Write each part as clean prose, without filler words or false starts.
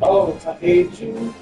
Oh, I hate you.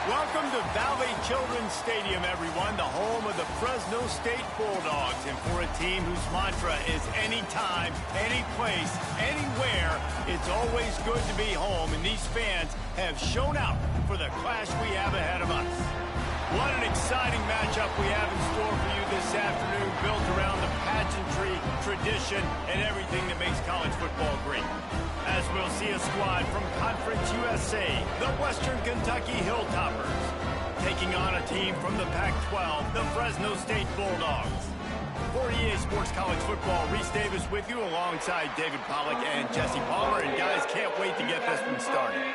Welcome to Valley Children's Stadium, everyone, the home of the Fresno State Bulldogs. And for a team whose mantra is anytime, any place, anywhere, it's always good to be home. And these fans have shown out for the clash we have ahead of us. What an exciting matchup we have in store for you this afternoon, built around the pageantry, tradition, and everything that makes college football great. As we'll see a squad from Conference USA, the Western Kentucky Hilltoppers, taking on a team from the Pac-12, the Fresno State Bulldogs. For EA Sports College Football, Reese Davis with you alongside David Pollack and Jesse Palmer. And guys, can't wait to get this one started.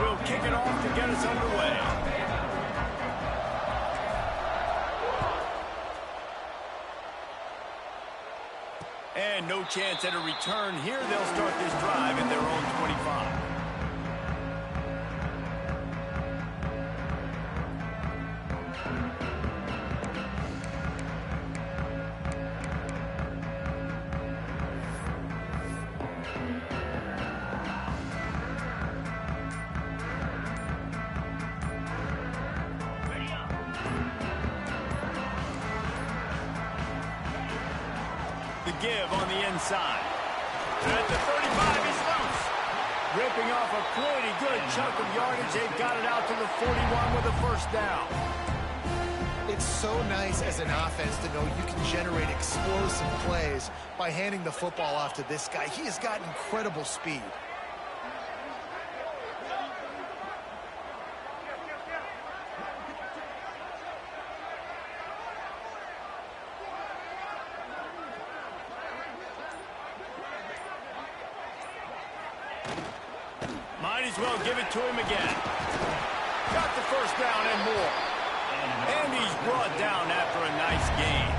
Will kick it off to get us underway. And no chance at a return here. They'll start this drive in their own 25. Give on the inside. At the 35, he's loose. Ripping off a pretty good chunk of yardage. They've got it out to the 41 with a first down. It's so nice as an offense to know you can generate explosive plays by handing the football off to this guy. He has got incredible speed. Might as well give it to him again. Got the first down and more. And he's brought down after a nice gain.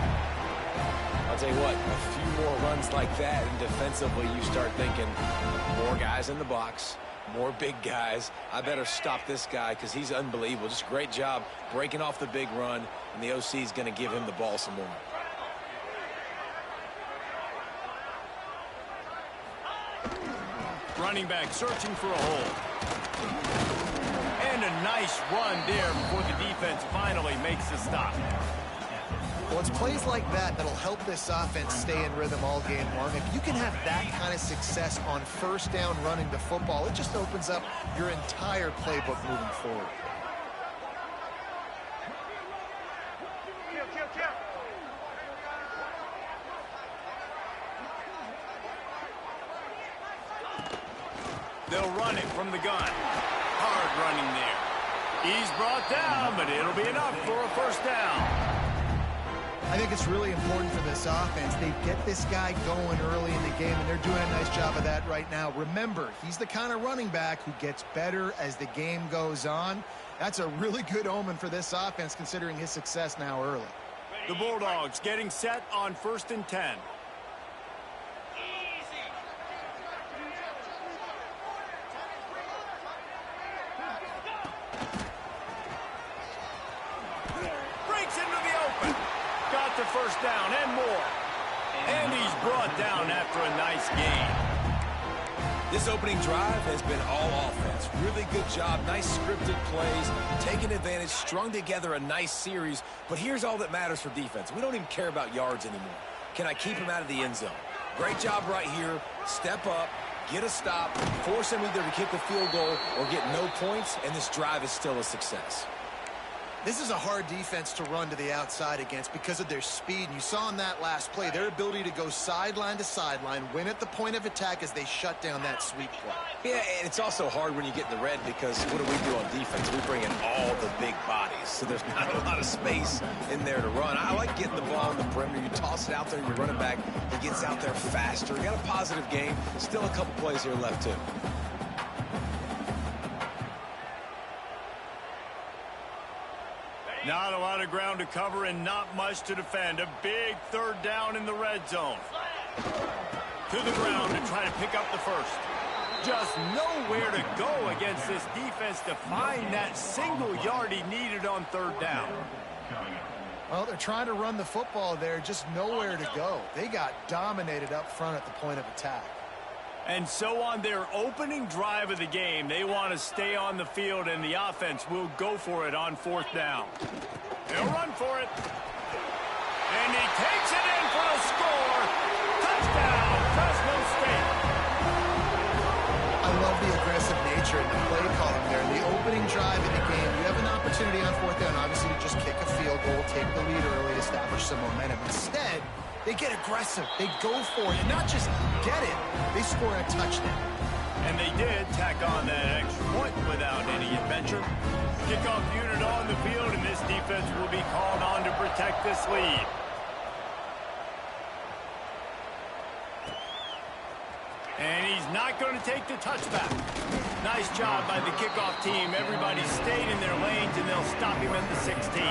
I'll tell you what, a few more runs like that, and defensively you start thinking, more guys in the box, more big guys. I better stop this guy because he's unbelievable. Just a great job breaking off the big run, and the OC is going to give him the ball some more. Running back searching for a hole. And a nice run there before the defense finally makes the stop. Well, it's plays like that that'll help this offense stay in rhythm all game long. If you can have that kind of success on first down running the football, it just opens up your entire playbook moving forward. They'll run it from the gun. Hard running there. He's brought down, but it'll be enough for a first down. I think it's really important for this offense. They get this guy going early in the game, and they're doing a nice job of that right now. Remember, he's the kind of running back who gets better as the game goes on. That's a really good omen for this offense, considering his success now early. The Bulldogs getting set on 1st and 10. The first down and more. And he's brought down after a nice gain. This opening drive has been all offense. Really good job, nice scripted plays, taking advantage, strung together a nice series. But here's all that matters for defense. We don't even care about yards anymore. Can I keep him out of the end zone? Great job right here. Step up, get a stop, force him either to kick a field goal or get no points, and this drive is still a success. This is a hard defense to run to the outside against because of their speed. And you saw in that last play, their ability to go sideline to sideline, win at the point of attack as they shut down that sweep play. Yeah, and it's also hard when you get in the red because what do on defense? We bring in all the big bodies, so there's not a lot of space in there to run. I like getting the ball on the perimeter. You toss it out there, you run it back. He gets out there faster. Got a positive game. Still a couple plays here left, too. Not a lot of ground to cover and not much to defend. A big third down in the red zone. To the ground to try to pick up the first. Just nowhere to go against this defense to find that single yard he needed on third down. Well, they're trying to run the football there, just nowhere to go. They got dominated up front at the point of attack. And so on their opening drive of the game, they want to stay on the field, and the offense will go for it on fourth down. They'll run for it. And he takes it in for a score. Touchdown, Fresno State. I love the aggressive nature and the play calling there. In the opening drive of the game, you have an opportunity on fourth down, obviously, to just kick a field goal, take the lead early, establish some momentum. Instead, they get aggressive. They go for it. And not just get it, they score a touchdown. And they did tack on that extra point without any adventure. Kickoff unit on the field, and this defense will be called on to protect this lead. And he's not going to take the touchback. Nice job by the kickoff team. Everybody stayed in their lanes, and they'll stop him at the 16.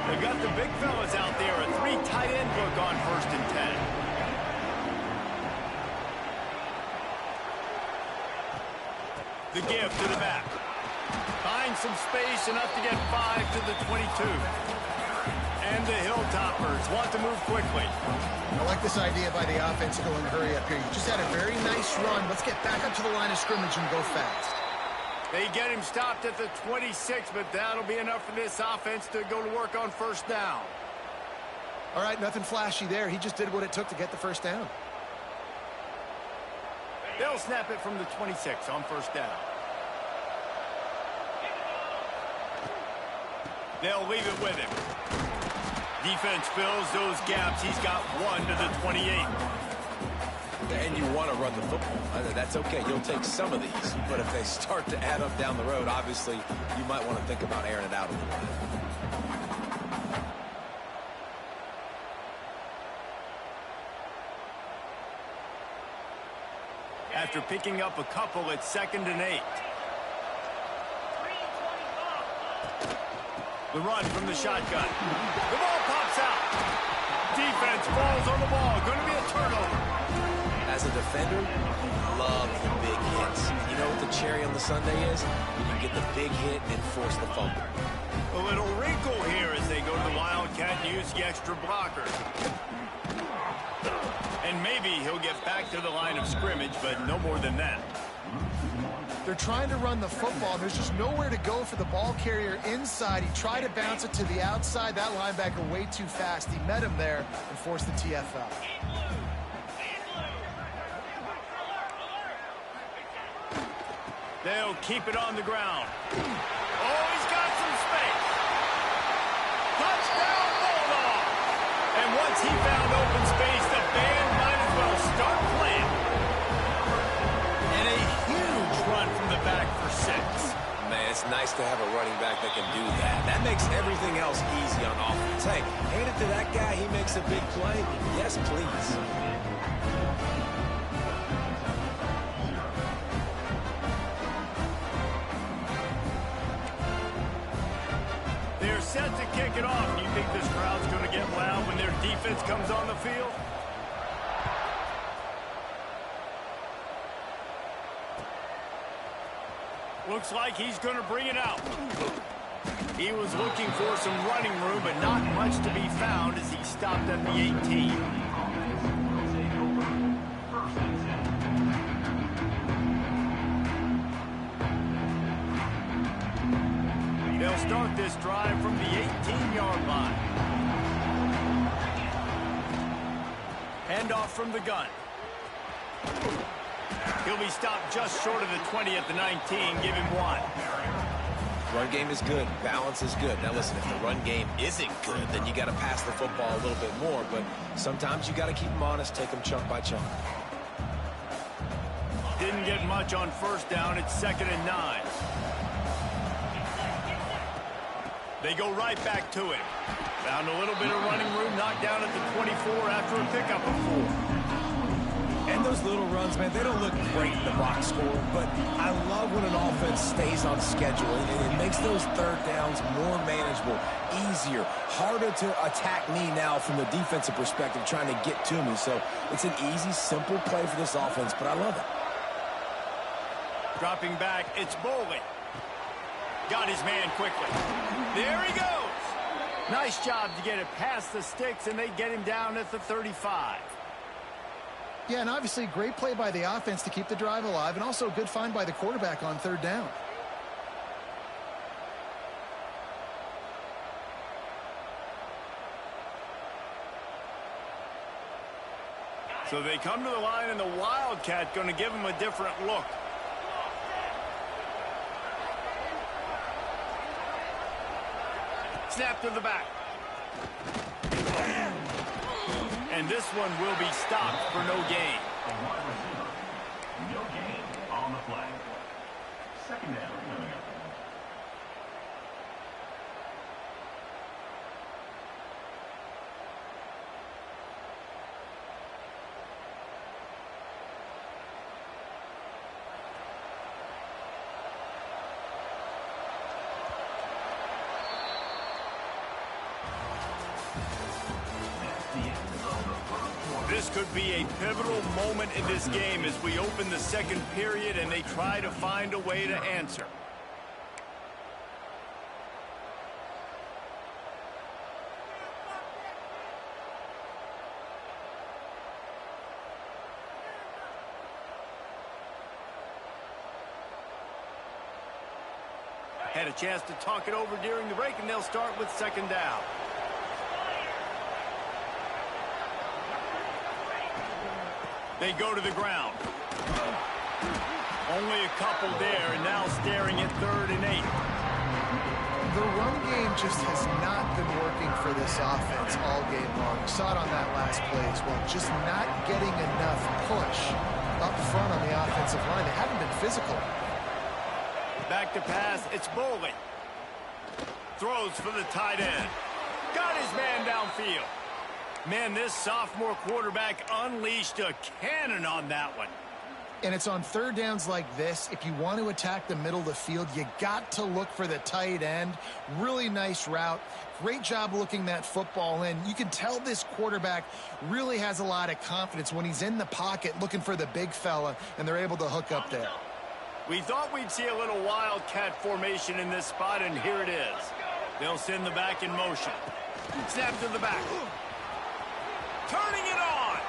They got the big fellas out there. A 3 tight end look on 1st and 10. The give to the back. Finds some space, enough to get 5 to the 22. And the Hilltoppers want to move quickly. I like this idea by the offense going hurry up here. You just had a very nice run. Let's get back up to the line of scrimmage and go fast. They get him stopped at the 26, but that'll be enough for this offense to go to work on 1st down. All right, nothing flashy there. He just did what it took to get the 1st down. They'll snap it from the 26 on 1st down. They'll leave it with him. Defense fills those gaps. He's got 1 to the 28. And you want to run the football. That's okay. You'll take some of these. But if they start to add up down the road, obviously, you might want to think about airing it out a little bit. After picking up a couple, it's 2nd and 8. The run from the shotgun. The ball pops out. Defense falls on the ball. Going to be a turnover. As a defender, you love the big hits. You know what the cherry on the sundae is? When you get the big hit and force the fumble. A little wrinkle here as they go to the Wildcat and use the extra blocker. And maybe he'll get back to the line of scrimmage, but no more than that. They're trying to run the football. There's just nowhere to go for the ball carrier inside. He tried to bounce it to the outside. That linebacker way too fast. He met him there and forced the TFL. They'll keep it on the ground. Oh, he's got some space. Touchdown, Bulldog! And once he found open space, the band might as well start playing. And a huge run from the back for 6. Man, it's nice to have a running back that can do that. That makes everything else easy on offense. Hey, hand it to that guy. He makes a big play. Yes, please. They're set to kick it off. Do you think this crowd's going to get loud when their defense comes on the field? Looks like he's going to bring it out. He was looking for some running room, but not much to be found as he stopped at the 18. They'll start this drive from the 18-yard line. Handoff from the gun. He'll be stopped just short of the 20 at the 19. Give him 1. Run game is good. Balance is good. Now, listen, if the run game isn't good, then you got to pass the football a little bit more. But sometimes you got to keep them honest, take them chunk by chunk. Didn't get much on 1st down. It's 2nd and 9. They go right back to it. Found a little bit of running room, knocked down at the 24 after a pickup of 4. And those little runs, man, they don't look great in the box score, but I love when an offense stays on schedule, and it makes those third downs more manageable, easier, harder to attack me now from the defensive perspective trying to get to me. So it's an easy, simple play for this offense, but I love it. Dropping back, it's Bowling. Got his man quickly. There he goes. Nice job to get it past the sticks, and they get him down at the 35. Yeah, and obviously great play by the offense to keep the drive alive, and also a good find by the quarterback on third down. So they come to the line, and the Wildcat going to give him a different look. Snap to the back. And this one will be stopped for no gain. No gain on the flag. Second down. This could be a pivotal moment in this game as we open the second period and they try to find a way to answer. Had a chance to talk it over during the break, and they'll start with second down. They go to the ground. Only a couple there, and now staring at 3rd and 8. The run game just has not been working for this offense all game long. We saw it on that last play as well. Just not getting enough push up front on the offensive line. They haven't been physical. Back to pass, it's Bowling. Throws for the tight end. Got his man downfield. Man, this sophomore quarterback unleashed a cannon on that one. And it's on third downs like this. If you want to attack the middle of the field, you got to look for the tight end. Really nice route. Great job looking that football in. You can tell this quarterback really has a lot of confidence when he's in the pocket looking for the big fella, and they're able to hook up there. We thought we'd see a little Wildcat formation in this spot, and here it is. They'll send the back in motion. Snap to the back. Turning it on.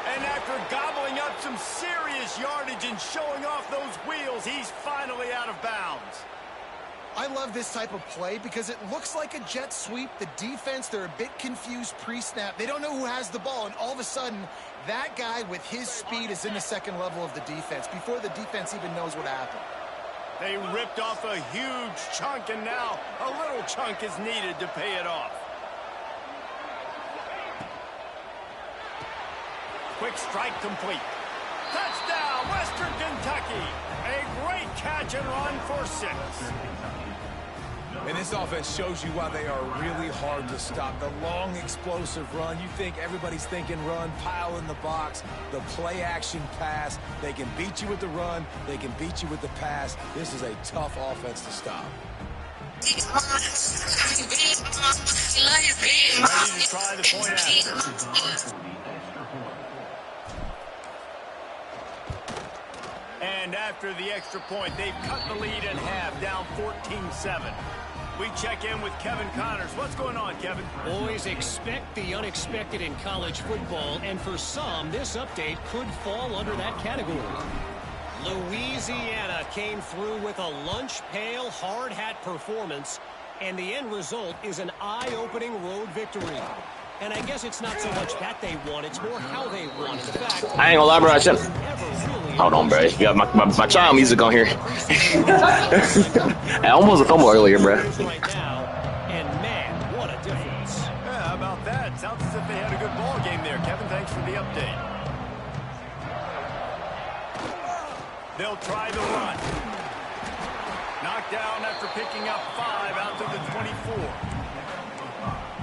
And after gobbling up some serious yardage and showing off those wheels, he's finally out of bounds. I love this type of play because it looks like a jet sweep. The defense, they're a bit confused pre-snap. They don't know who has the ball, and all of a sudden, that guy with his speed is in the second level of the defense before the defense even knows what happened. They ripped off a huge chunk, and now a little chunk is needed to pay it off. Quick strike complete. Touchdown, Western Kentucky. A great catch and run for 6. And this offense shows you why they are really hard to stop. The long, explosive run. You think everybody's thinking run, pile in the box, the play-action pass. They can beat you with the run. They can beat you with the pass. This is a tough offense to stop. Ready to try the point after. And after the extra point, they've cut the lead in half, down 14-7. We check in with Kevin Connors. What's going on, Kevin? Boys, expect the unexpected in college football, and for some, this update could fall under that category. Louisiana came through with a lunch pail hard hat performance, and the end result is an eye-opening road victory. And I guess it's not so much that they won, it's more how they won. In fact, I ain't gonna lie, bro. I should... Hold on, bro. You got my child music on here. I almost a fumble earlier, bro. Right now, and man, what a difference. Yeah, how about that? Sounds as if they had a good ball game there. Kevin, thanks for the update. They'll try the run. Knocked down after picking up 5 out to the 24.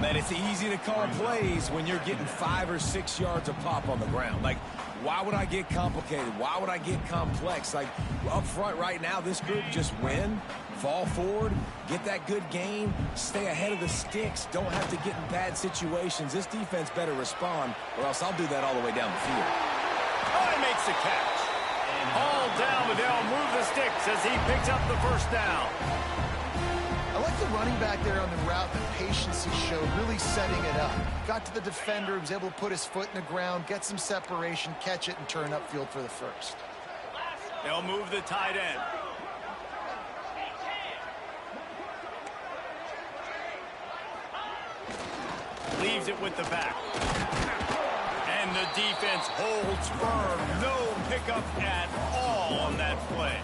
Man, it's easy to call plays when you're getting 5 or 6 yards a pop on the ground. Like, why would I get complicated? Why would I get complex? Like, up front right now, this group just win, fall forward, get that good gain, stay ahead of the sticks, don't have to get in bad situations. This defense better respond, or else I'll do that all the way down the field. Oh, he makes the catch. All down, but they'll move the sticks as he picks up the first down. I like the running back there on the route, the patience he showed, really setting it up. Got to the defender, was able to put his foot in the ground, get some separation, catch it, and turn upfield for the first. They'll move the tight end. Leaves it with the back. And the defense holds firm. No pickup at all on that play.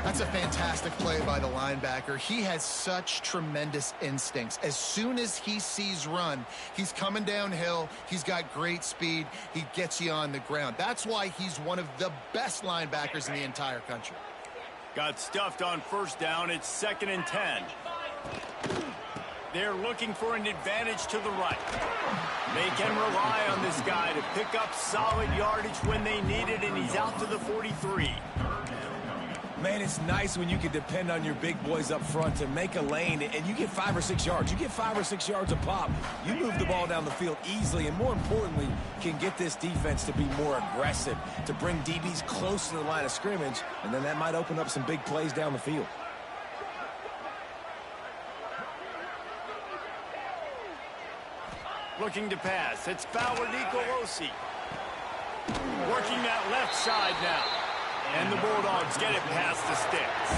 That's a fantastic play by the linebacker. He has such tremendous instincts. As soon as he sees run, he's coming downhill. He's got great speed. He gets you on the ground. That's why he's one of the best linebackers in the entire country. Got stuffed on first down. It's 2nd and 10. They're looking for an advantage to the right. They can rely on this guy to pick up solid yardage when they need it, and he's out to the 43. Man, it's nice when you can depend on your big boys up front to make a lane, and you get 5 or 6 yards. You get 5 or 6 yards a pop. You move the ball down the field easily, and more importantly, can get this defense to be more aggressive, to bring DBs close to the line of scrimmage, and then that might open up some big plays down the field. Looking to pass. It's Fowler Nicolosi. Working that left side now. And the Bulldogs get it past the sticks.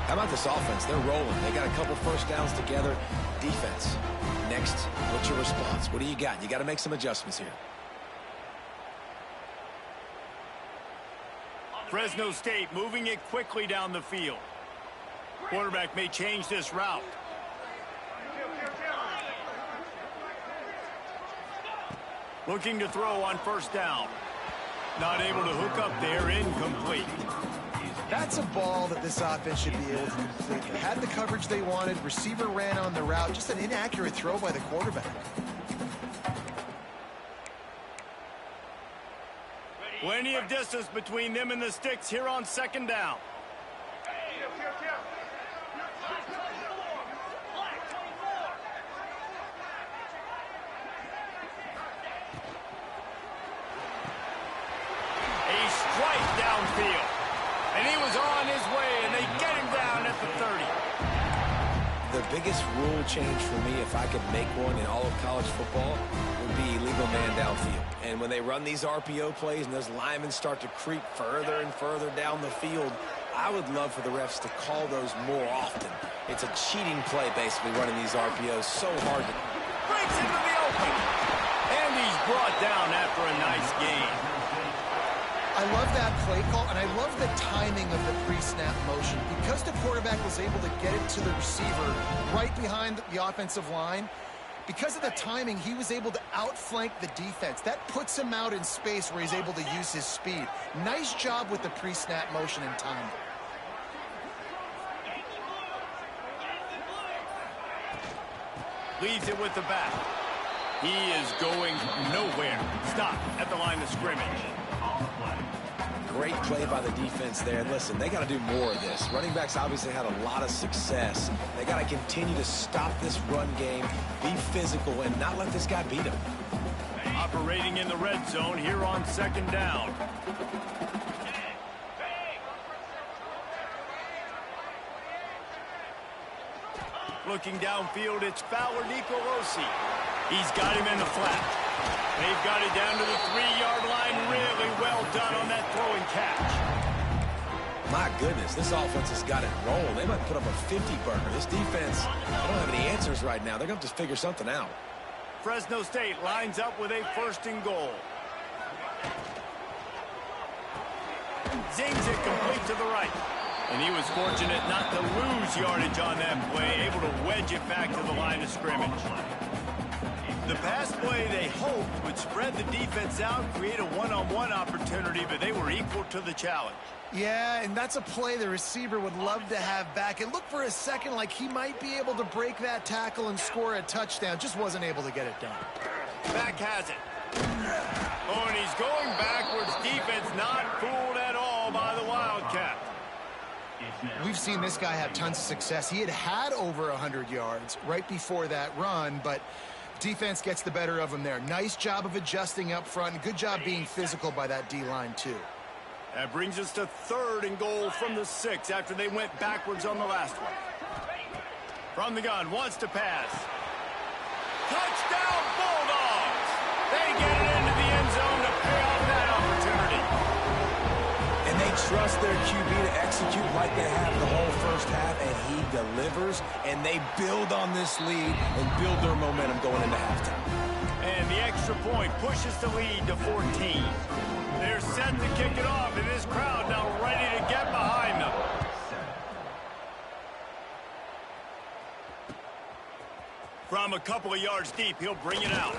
How about this offense? They're rolling. They got a couple first downs together. Defense. Next, what's your response? What do you got? You got to make some adjustments here. Fresno State moving it quickly down the field. Quarterback may change this route. Looking to throw on first down. Not able to hook up there, incomplete. That's a ball that this offense should be able to complete. They had the coverage they wanted. Receiver ran on the route. Just an inaccurate throw by the quarterback. Plenty of distance between them and the sticks here on 2nd down. Downfield. And he was on his way, and they get him down at the 30. The biggest rule change for me, if I could make one in all of college football, would be leave a man downfield. And when they run these RPO plays and those linemen start to creep further and further down the field, I would love for the refs to call those more often. It's a cheating play, basically, running these RPOs so hard to... Breaks into the open. And he's brought down after a nice gain. I love that play call, and I love the timing of the pre-snap motion. Because the quarterback was able to get it to the receiver right behind the offensive line, because of the timing, he was able to outflank the defense. That puts him out in space where he's able to use his speed. Nice job with the pre-snap motion and timing. Leaves it with the back. He is going nowhere. Stop at the line of scrimmage. Great play by the defense there. Listen, they got to do more of this. Running backs obviously had a lot of success. They got to continue to stop this run game, be physical, and not let this guy beat them. Operating in the red zone here on 2nd down. Looking downfield, it's Fowler Nicolosi. He's got him in the flat. They've got it down to the 3-yard line. Really well done on that throw and catch. My goodness, this offense has got it rolling. They might put up a 50-burger. This defense, they don't have any answers right now. They're going to have to figure something out. Fresno State lines up with a 1st and goal. Zings it complete to the right. And he was fortunate not to lose yardage on that play, able to wedge it back to the line of scrimmage. The pass play they hoped would spread the defense out, create a one-on-one opportunity, but they were equal to the challenge. Yeah, and that's a play the receiver would love to have back. It looked for a second like he might be able to break that tackle and score a touchdown. Just wasn't able to get it done. Back has it. Oh, and he's going backwards. Defense not fooled at all by the Wildcat. We've seen this guy have tons of success. He had over 100 yards right before that run, but defense gets the better of him there. Nice job of adjusting up front. Good job being physical by that D-line, too. That brings us to 3rd and goal from the 6 after they went backwards on the last one. From the gun, wants to pass. Touchdown, Bulldogs! They get it into the end zone to pay off that opportunity. And they trust their QB to execute like they have the whole first half, and he delivers, and they build on this lead and build their momentum going into halftime. And the extra point pushes the lead to 14. They're set to kick it off, and this crowd now ready to get behind them. From a couple of yards deep, he'll bring it out.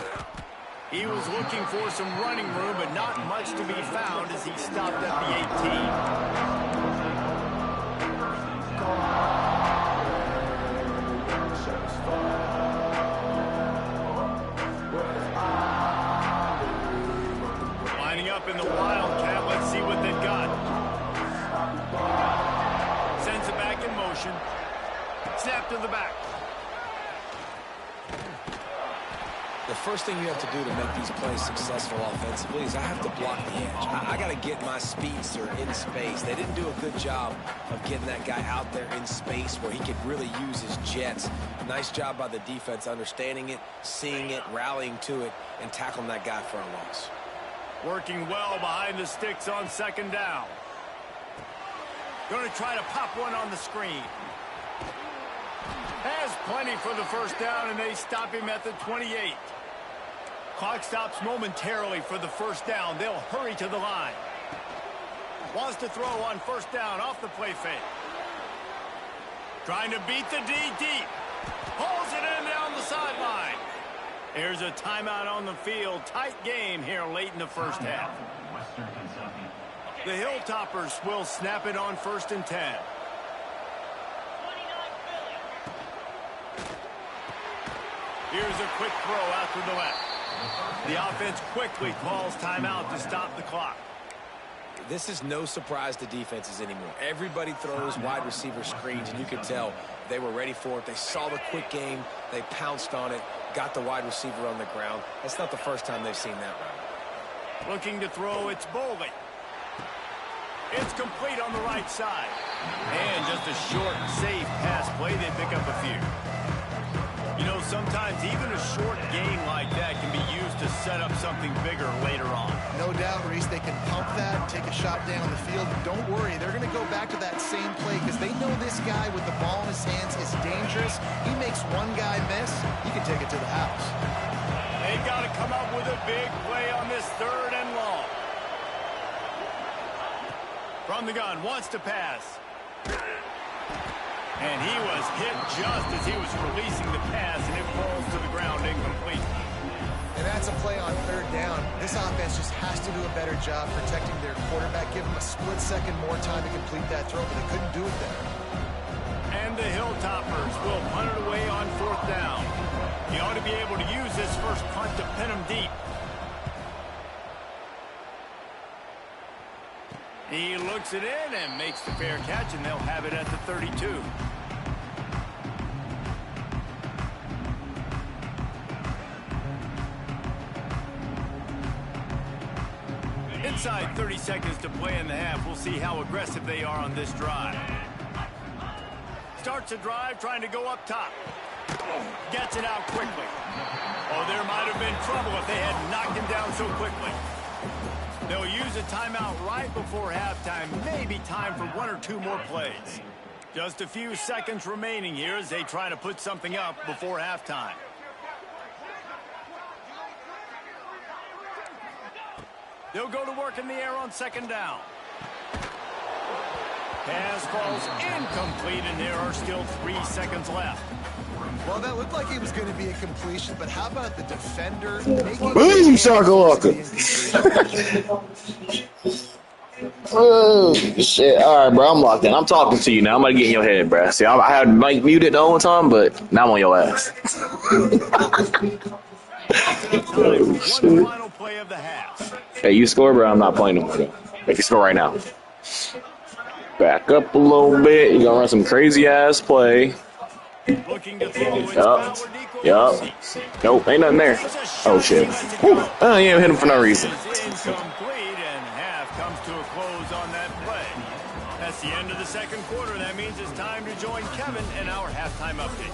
He was looking for some running room, but not much to be found as he stopped at the 18. Lining up in the Wildcat, let's see what they've got. Sends it back in motion. Snap to the back. The first thing you have to do to make these plays successful offensively is I have to block the edge. I got to get my speedster in space. They didn't do a good job of getting that guy out there in space where he could really use his jets. Nice job by the defense understanding it, seeing it, rallying to it, and tackling that guy for a loss. Working well behind the sticks on 2nd down. Going to try to pop one on the screen. Has plenty for the 1st down, and they stop him at the 28. Clock stops momentarily for the 1st down. They'll hurry to the line. Wants to throw on 1st down off the play fake. Trying to beat the D deep. Pulls it in down the sideline. There's a timeout on the field. Tight game here late in the 1st half. The Hilltoppers will snap it on 1st and 10. Here's a quick throw out to the left. The offense quickly calls timeout to stop the clock. This is no surprise to defenses anymore. Everybody throws wide receiver screens, and you can tell they were ready for it. They saw the quick game. They pounced on it, got the wide receiver on the ground. That's not the first time they've seen that run. Looking to throw, it's Boley. It's complete on the right side. And just a short, safe pass play. They pick up a few. You know, sometimes even a short game like that can be used to set up something bigger later on. No doubt, Reese, they can pump that, take a shot down the field. Don't worry, they're going to go back to that same play because they know this guy with the ball in his hands is dangerous. He makes one guy miss, he can take it to the house. They've got to come up with a big play on this 3rd and long. From the gun, wants to pass. And he was hit just as he was releasing the pass, and it falls to the ground incomplete. And that's a play on 3rd down. This offense just has to do a better job protecting their quarterback. Give him a split second more time to complete that throw, but they couldn't do it there. And the Hilltoppers will punt it away on 4th down. He ought to be able to use this first punt to pin him deep. He looks it in and makes the fair catch, and they'll have it at the 32. Inside 30 seconds to play in the half. We'll see how aggressive they are on this drive. Starts a drive trying to go up top. Gets it out quickly. Oh, there might have been trouble if they had knocked him down so quickly. They'll use a timeout right before halftime. Maybe time for 1 or 2 more plays. Just a few seconds remaining here as they try to put something up before halftime. They'll go to work in the air on 2nd down. Pass falls incomplete, and there are still 3 seconds left. Well, that looked like it was going to be a completion, but how about the defender making Boom, shakalaka. Oh, shit. All right, bro. I'm locked in. I'm talking to you now. I'm going to get in your head, bro. See, I had Mike muted the whole time, but now I'm on your ass. Oh, one final play of the half. Hey, you score, bro. I'm not playing no more, though. Make you score right now. Back up a little bit. You're going to run some crazy-ass play. Looking to throw its Yup. power, Nico. Yup. Nope, ain't nothing there. Oh, shit. Oh, yeah, hit him for no reason. Incomplete, and half comes to a close on that play. That's the end of the second quarter. That means it's time to join Kevin in our halftime update.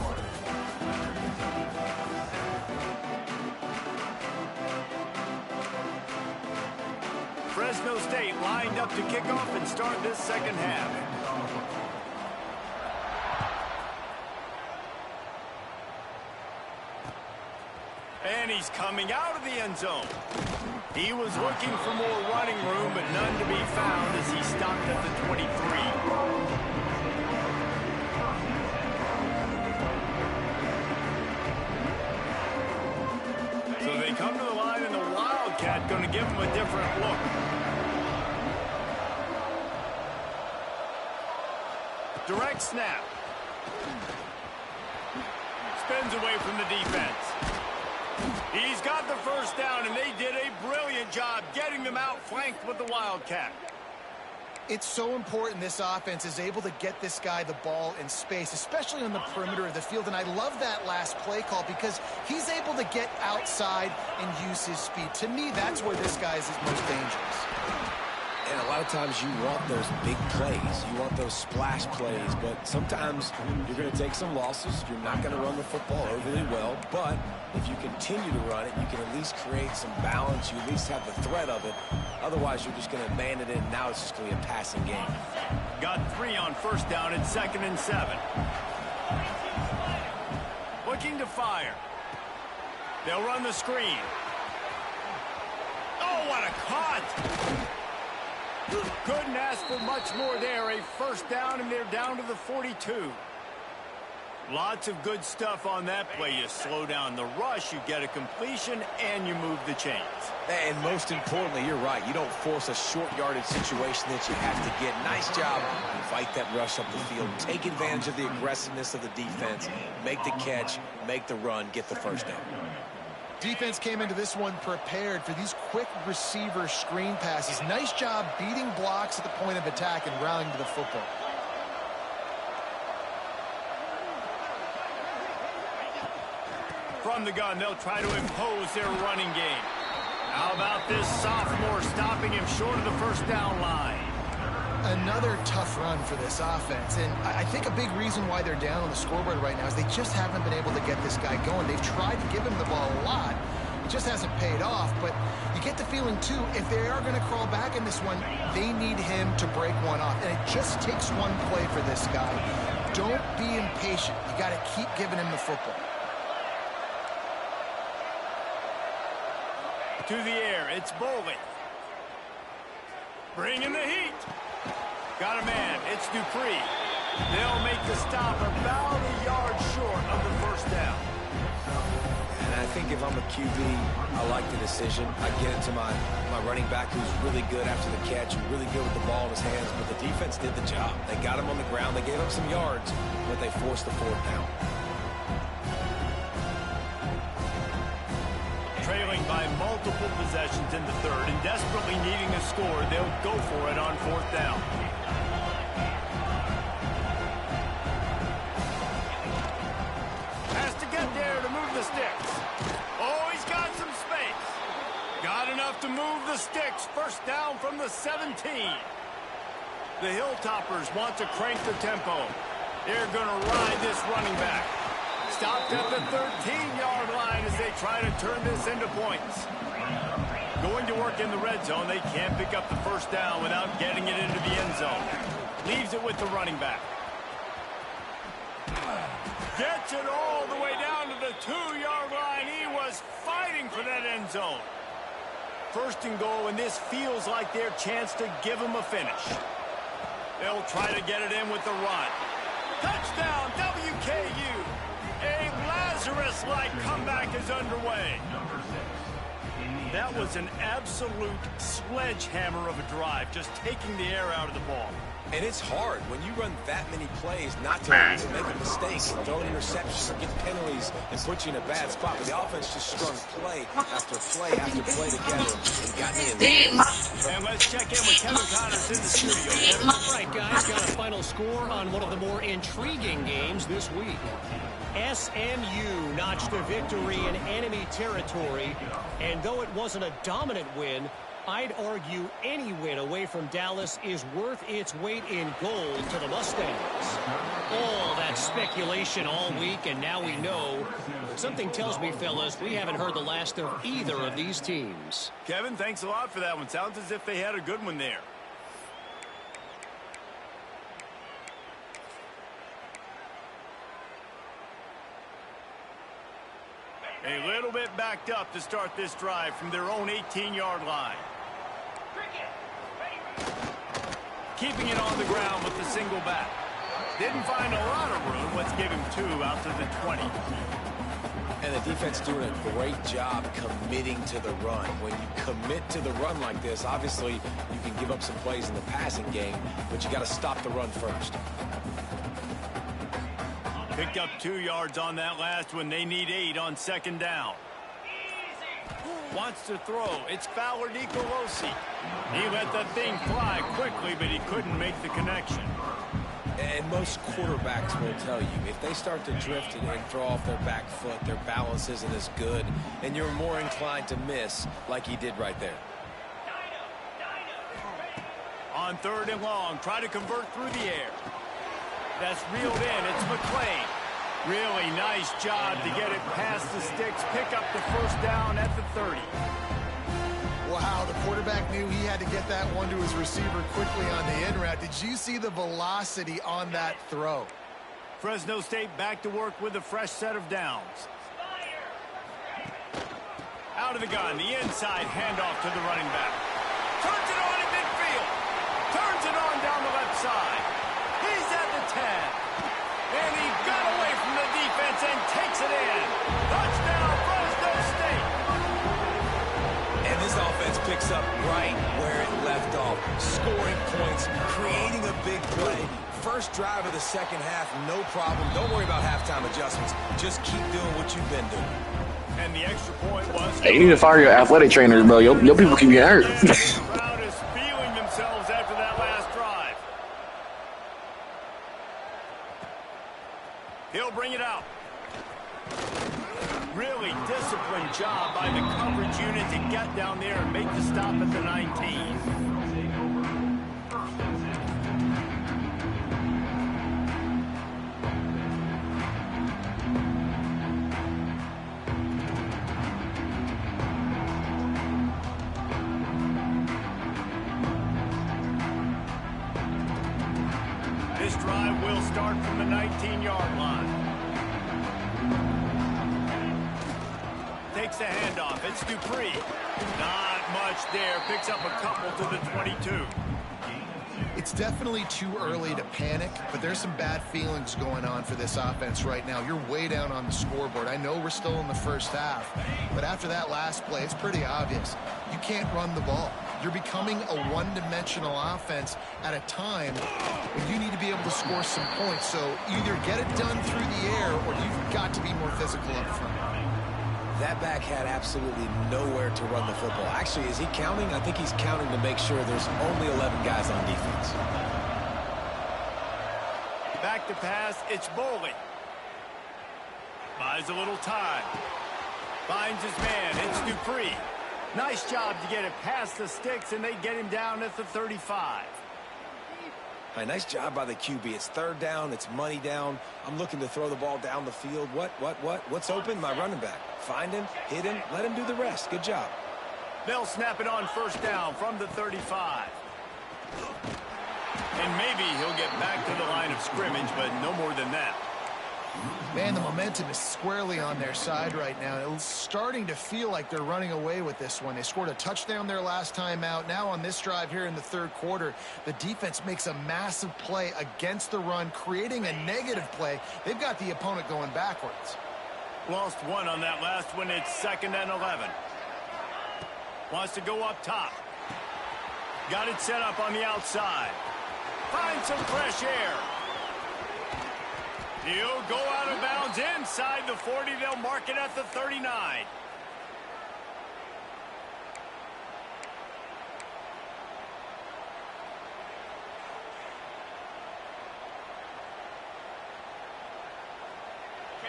Fresno State lined up to kick off and start this second half. And he's coming out of the end zone. He was looking for more running room, but none to be found as he stopped at the 23. So they come to the line, and the Wildcat going to give him a different look. Direct snap. Spins away from the defense. He's got the first down, and they did a brilliant job getting them outflanked with the Wildcat. It's so important this offense is able to get this guy the ball in space, especially on the perimeter of the field. And I love that last play call because he's able to get outside and use his speed. To me, that's where this guy is his most dangerous. And a lot of times you want those big plays. You want those splash plays. But sometimes you're going to take some losses. You're not going to run the football overly well. But if you continue to run it, you can at least create some balance. You at least have the threat of it. Otherwise, you're just going to man it in. Now it's just going to be a passing game. Got 3 on first down and 2nd and 7. Looking to fire. They'll run the screen. Oh, what a cut! Couldn't ask for much more there. A first down, and they're down to the 42. Lots of good stuff on that play. You slow down the rush, you get a completion, and you move the chains. And most importantly, you're right. You don't force a short yardage situation that you have to get. Nice job. Fight that rush up the field. Take advantage of the aggressiveness of the defense. Make the catch, make the run, get the first down. Defense came into this one prepared for these quick receiver screen passes. Nice job beating blocks at the point of attack and rallying to the football. From the gun, they'll try to impose their running game. How about this sophomore stopping him short of the first down line? Another tough run for this offense, and I think a big reason why they're down on the scoreboard right now is they just haven't been able to get this guy going. They've tried to give him the ball a lot. It just hasn't paid off, but you get the feeling, too, if they are going to crawl back in this one, they need him to break one off, and it just takes one play for this guy. Don't be impatient. You got to keep giving him the football. To the air, it's Bowling. Bringing the heat. Got a man, it's Dupree. They'll make the stop about a yard short of the first down. And I think if I'm a QB, I like the decision. I get it to my running back who's really good after the catch, who's really good with the ball in his hands, but the defense did the job. They got him on the ground, they gave him some yards, but they forced the 4th down. Trailing by multiple possessions in the 3rd and desperately needing a score, they'll go for it on 4th down. Has to get there to move the sticks. Oh, he's got some space. Got enough to move the sticks. First down from the 17. The Hilltoppers want to crank the tempo. They're going to ride this running back. Stopped at the 13-yard line as they try to turn this into points. Going to work in the red zone. They can't pick up the first down without getting it into the end zone. Leaves it with the running back. Gets it all the way down to the 2-yard line. He was fighting for that end zone. First and goal, and this feels like their chance to give him a finish. They'll try to get it in with the run. Touchdown, WKU. A Lazarus-like comeback is underway. That was an absolute sledgehammer of a drive, just taking the air out of the ball. And it's hard when you run that many plays not to make a mistake, throw an interception, or get penalties and put you in a bad spot. But the offense just strung play after play after play together and got me in there. And let's check in with Kevin Connors in the studio. Kevin. All right, guys, got a final score on one of the more intriguing games this week. SMU notched a victory in enemy territory, and though it wasn't a dominant win, I'd argue any win away from Dallas is worth its weight in gold to the Mustangs. All that speculation all week, and now we know. Something tells me, fellas, we haven't heard the last of either of these teams. Kevin, thanks a lot for that one. Sounds as if they had a good one there. A little bit backed up to start this drive from their own 18-yard line. Keeping it on the ground with the single back. Didn't find a lot of room. Let's give him 2 out to the 20. And the defense doing a great job committing to the run. When you commit to the run like this, obviously you can give up some plays in the passing game, but you got to stop the run first. Picked up 2 yards on that last one. They need 8 on second down. Wants to throw. It's Fowler Nicolosi. He let the thing fly quickly, but he couldn't make the connection. And most quarterbacks will tell you, if they start to drift and throw off their back foot, their balance isn't as good, and you're more inclined to miss like he did right there. On 3rd and long, try to convert through the air. That's reeled in. It's McClain. Really nice job to get it past the sticks, pick up the first down at the 30. Wow, the quarterback knew he had to get that one to his receiver quickly on the in route. Did you see the velocity on that throw? Fresno State back to work with a fresh set of downs. Out of the gun, the inside handoff to the running back. Turns it on in midfield. Turns it on down the left side. He's at the 10. And he got away from the defense and takes it in. Touchdown, Fresno State. And this offense picks up right where it left off. Scoring points, creating a big play. First drive of the second half, no problem. Don't worry about halftime adjustments. Just keep doing what you've been doing. And the extra point was... Hey, you need to fire your athletic trainers, bro. Your people keep getting hurt. The crowd is feeling themselves after that last drive. He'll bring it out. Really disciplined job by the coverage unit to get down there and make the stop at the 19. This drive will start from the 19-yard line. Takes the handoff. It's Dupree. Not much there. Picks up a couple to the 22. It's definitely too early to panic, but there's some bad feelings going on for this offense right now. You're way down on the scoreboard. I know we're still in the first half, but after that last play, it's pretty obvious. You can't run the ball. You're becoming a one-dimensional offense at a time when you need to be able to score some points. So either get it done through the air or you've got to be more physical up front. That back had absolutely nowhere to run the football. Actually, is he counting? I think he's counting to make sure there's only 11 guys on defense. Back to pass, it's Bowling. Buys a little time. Finds his man, it's Dupree. Nice job to get it past the sticks, and they get him down at the 35. Right, nice job by the QB. It's 3rd down. It's money down. I'm looking to throw the ball down the field. What's open? My running back. Find him, hit him, let him do the rest. Good job. They'll snap it on first down from the 35. And maybe he'll get back to the line of scrimmage, but no more than that. Man, the momentum is squarely on their side right now. It's starting to feel like they're running away with this one. They scored a touchdown their last time out. Now on this drive here in the third quarter, the defense makes a massive play against the run, creating a negative play. They've got the opponent going backwards. Lost one on that last one. It's 2nd and 11. Wants to go up top. Got it set up on the outside. Find some fresh air. He'll go out of bounds inside the 40. They'll mark it at the 39.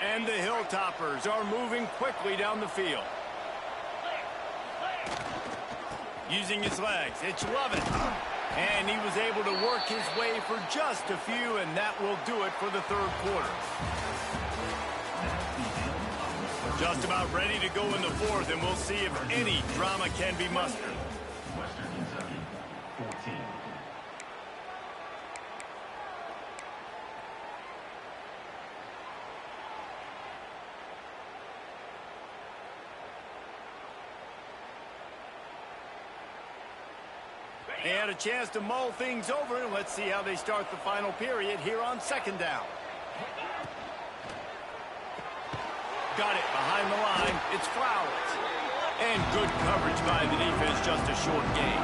And the Hilltoppers are moving quickly down the field. Using his legs, it's Lovett. And he was able to work his way for just a few, and that will do it for the third quarter. Just about ready to go in the fourth, and we'll see if any drama can be mustered. Western Kentucky, 14. They had a chance to mull things over, and let's see how they start the final period here on 2nd down. Got it behind the line. It's Flowers. And good coverage by the defense, just a short gain.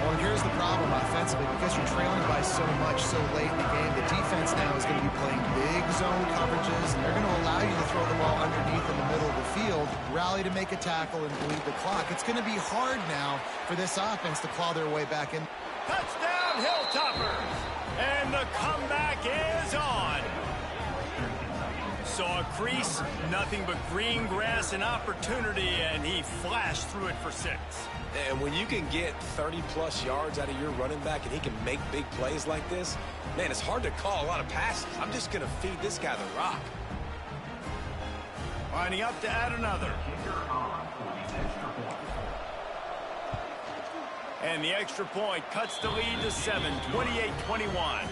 Well, here's the problem offensively. Because you're trailing by so much so late in the game, the defense now is going to be playing big zone coverages, and they're going to allow you to throw the ball underneath in the middle of the field, rally to make a tackle, and bleed the clock. It's going to be hard now for this offense to claw their way back in. Touchdown, Hilltoppers! And the comeback is on. Saw a crease, nothing but green grass and opportunity, and he flashed through it for 6. And when you can get 30-plus yards out of your running back and he can make big plays like this, man, it's hard to call a lot of passes. I'm just going to feed this guy the rock. Lining up to add another. And the extra point cuts the lead to 7, 28-21.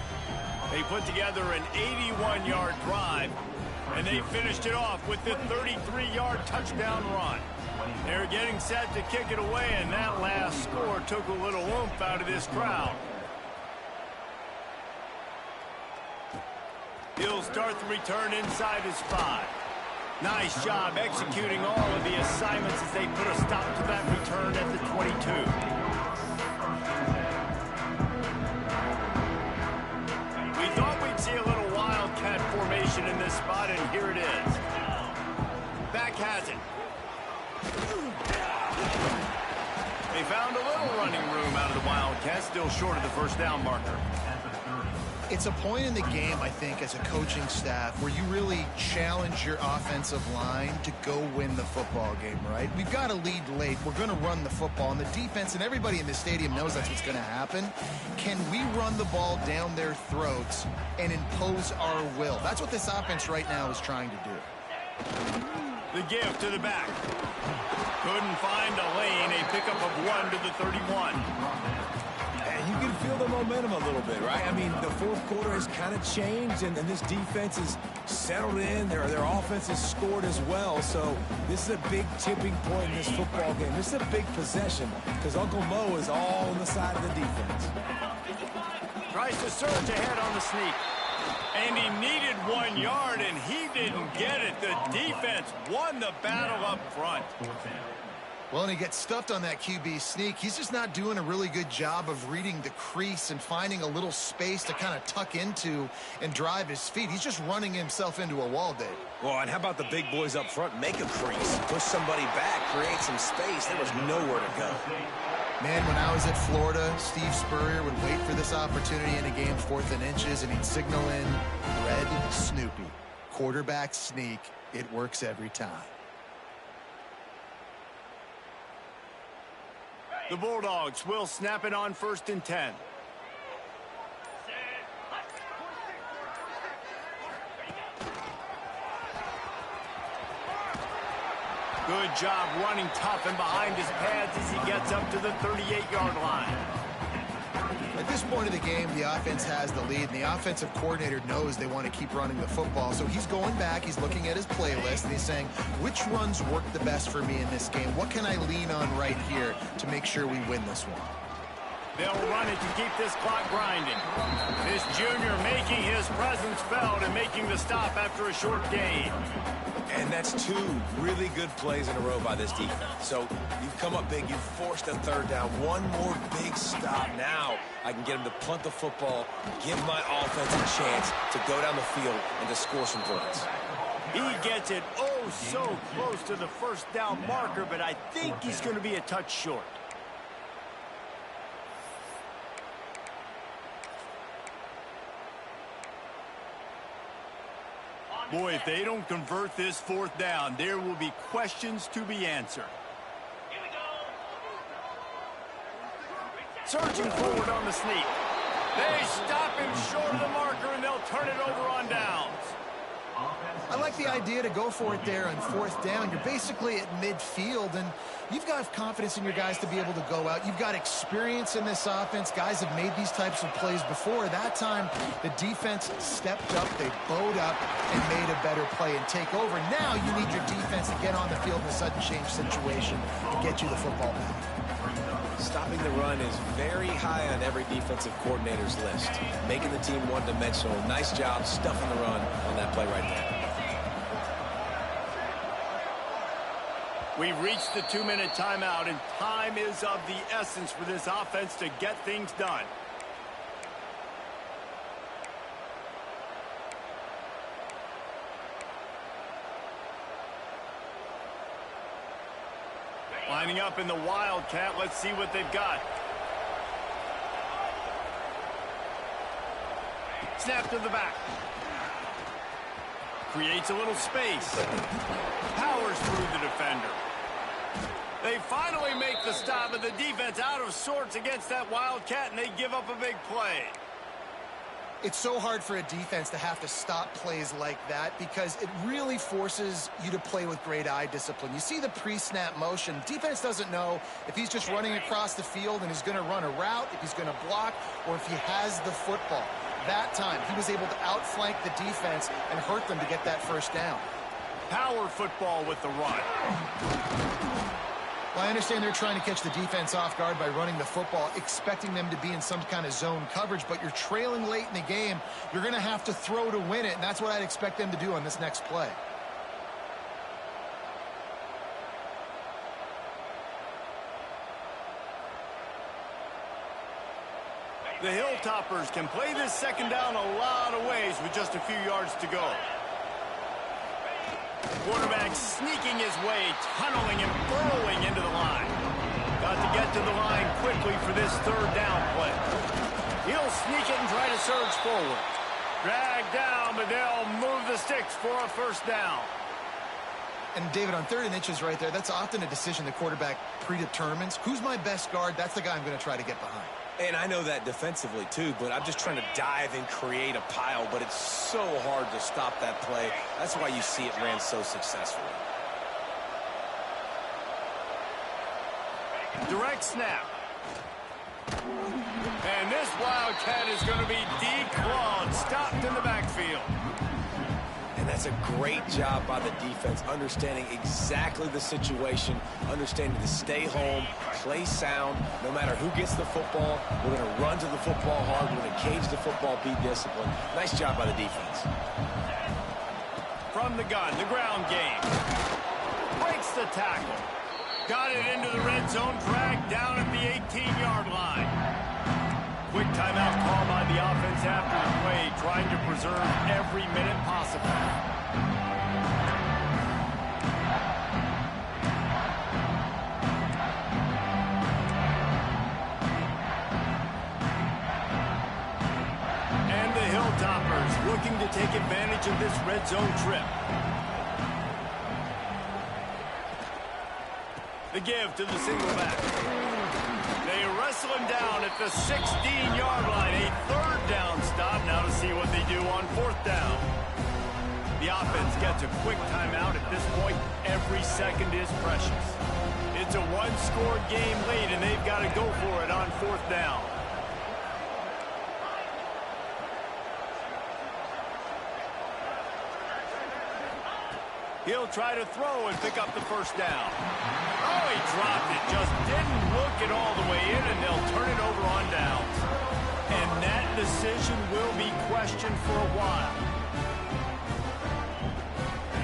They put together an 81-yard drive, and they finished it off with the 33-yard touchdown run. They're getting set to kick it away, and that last score took a little oomph out of this crowd. He'll start the return inside his 5. Nice job executing all of the assignments as they put a stop to that return at the 22. We thought we'd see a little wildcat formation in this spot, and here it is. Back has it. They found a little running room out of the Wildcats, still short of the first down marker. It's a point in the game, I think, as a coaching staff where you really challenge your offensive line to go win the football game, right? We've got to lead late. We're going to run the football, and the defense and everybody in the stadium knows that's what's going to happen. Can we run the ball down their throats and impose our will? That's what this offense right now is trying to do. The give to the back. Couldn't find a lane. A pickup of 1 to the 31. And you can feel the momentum a little bit, right? I mean, the fourth quarter has kind of changed, and this defense is settled in. Their offense has scored as well. So this is a big tipping point in this football game. This is a big possession because Uncle Mo is all on the side of the defense. Tries to surge ahead on the sneak. And he needed 1 yard, and he didn't get it. The defense won the battle up front. Well, and he gets stuffed on that QB sneak. He's just not doing a really good job of reading the crease and finding a little space to kind of tuck into and drive his feet. He's just running himself into a wall, Dave. Well, and how about the big boys up front? Make a crease, push somebody back, create some space. There was nowhere to go. Man, when I was at Florida, Steve Spurrier would wait for this opportunity in a game 4th and inches, and he'd signal in red Snoopy. Quarterback sneak. It works every time. The Bulldogs will snap it on 1st and 10. Good job running tough and behind his pads as he gets up to the 38-yard line. At this point of the game, the offense has the lead, and the offensive coordinator knows they want to keep running the football. So he's going back, he's looking at his playlist, and he's saying, which runs work the best for me in this game? What can I lean on right here to make sure we win this one? They'll run it to keep this clock grinding. This junior making his presence felt and making the stop after a short gain. And that's 2 really good plays in a row by this defense. So you've come up big, you've forced a third down. One more big stop. Now I can get him to punt the football, give my offense a chance to go down the field and to score some points. He gets it oh so close to the first down marker, but I think he's going to be a touch short. Boy, if they don't convert this 4th down, there will be questions to be answered. Surging forward on the sneak. They stop him short of the marker, and they'll turn it over on downs. I like the idea to go for it there on 4th down. You're basically at midfield, and you've got confidence in your guys to be able to go out. You've got experience in this offense. Guys have made these types of plays before. That time, the defense stepped up, they bowed up, and made a better play and take over. Now you need your defense to get on the field in a sudden change situation and get you the football back. Stopping the run is very high on every defensive coordinator's list. Making the team one-dimensional. Nice job stuffing the run on that play right there. We've reached the 2-minute timeout, and time is of the essence for this offense to get things done. Lining up in the Wildcat. Let's see what they've got. Snap to the back. Creates a little space. Powers through the defender. They finally make the stop, but the defense out of sorts against that Wildcat, and they give up a big play. It's so hard for a defense to have to stop plays like that because it really forces you to play with great eye discipline. You see the pre-snap motion. Defense doesn't know if he's just running across the field and he's going to run a route, if he's going to block, or if he has the football. That time, he was able to outflank the defense and hurt them to get that first down. Power football with the run. Well, I understand they're trying to catch the defense off guard by running the football, expecting them to be in some kind of zone coverage, but you're trailing late in the game. You're going to have to throw to win it, and that's what I'd expect them to do on this next play. The Hilltoppers can play this second down a lot of ways with just a few yards to go. Quarterback sneaking his way, tunneling and burrowing into the line. Got to get to the line quickly for this 3rd down play. He'll sneak it and try to surge forward. Dragged down, but they'll move the sticks for a 1st down. And, David, on 3rd and inches right there, that's often a decision the quarterback predetermines. Who's my best guard? That's the guy I'm going to try to get behind. And I know that defensively, too, but I'm just trying to dive and create a pile, but it's so hard to stop that play. That's why you see it ran so successfully. Direct snap. And this Wildcat is going to be declawed, stopped in the backfield. And that's a great job by the defense, understanding exactly the situation, understanding to stay home, play sound. No matter who gets the football, we're going to run to the football hard. We're going to cage the football, be disciplined. Nice job by the defense. From the gun, the ground game. Breaks the tackle. Got it into the red zone, dragged down at the 18-yard line. Quick timeout call by the offense after the play, trying to preserve every minute possible. And the Hilltoppers looking to take advantage of this red zone trip. The give to the single back. They wrestle him down at the 16-yard line. A 3rd down stop. Now to see what they do on 4th down. The offense gets a quick timeout at this point. Every second is precious. It's a 1-score game lead, and they've got to go for it on 4th down. He'll try to throw and pick up the first down. Oh, he dropped it. Just didn't look it all the way in, and they'll turn it over on downs. And that decision will be questioned for a while.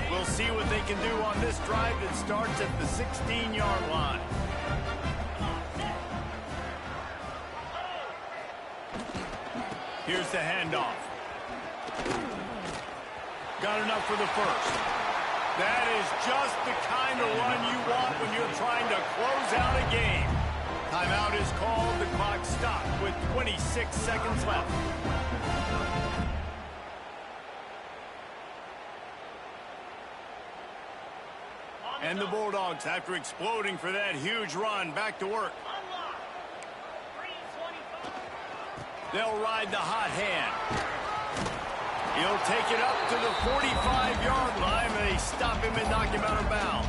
We'll see what they can do on this drive that starts at the 16-yard line. Here's the handoff. Got enough for the first. That is just the kind of run you want when you're trying to close out a game. Timeout is called. The clock stopped with 26 seconds left. And the Bulldogs, after exploding for that huge run, back to work. They'll ride the hot hand. He'll take it up to the 45-yard line, and they stop him and knock him out of bounds.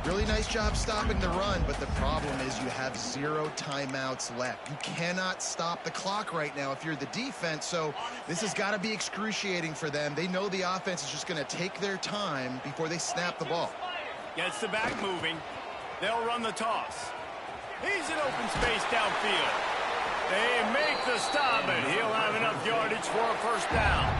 Really nice job stopping the run, but the problem is you have 0 timeouts left. You cannot stop the clock right now if you're the defense, so this has got to be excruciating for them. They know the offense is just going to take their time before they snap the ball. Gets the back moving. They'll run the toss. He's in open space downfield. They make the stop, and he'll have enough yardage for a first down.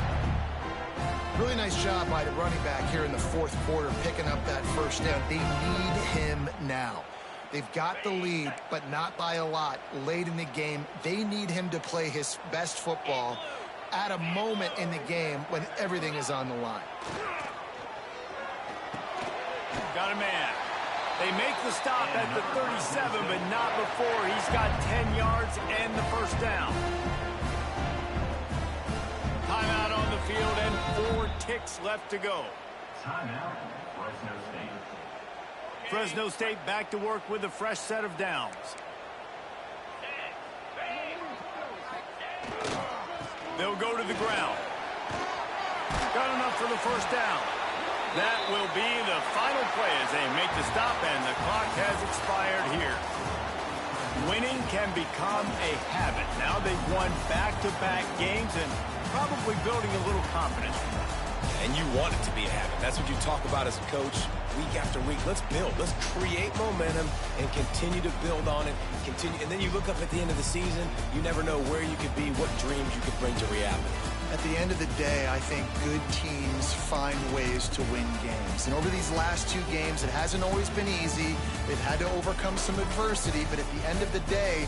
Really nice job by the running back here in the fourth quarter, picking up that first down. They need him now. They've got the lead, but not by a lot late in the game. They need him to play his best football at a moment in the game when everything is on the line. Got a man. They make the stop at the 37, but not before he's got 10 yards and the first down. Timeout on the field and 4 ticks left to go. Timeout, Fresno State. Fresno State back to work with a fresh set of downs. They'll go to the ground. Got enough for the first down. That will be the final play as they make the stop, and the clock has expired here. Winning can become a habit. Now they've won back-to-back games and probably building a little confidence. And you want it to be a habit. That's what you talk about as a coach week after week. Let's build. Let's create momentum and continue to build on it. And then you look up at the end of the season, you never know where you could be, what dreams you could bring to reality. At the end of the day, I think good teams find ways to win games. And over these last 2 games, it hasn't always been easy. They've had to overcome some adversity, but at the end of the day,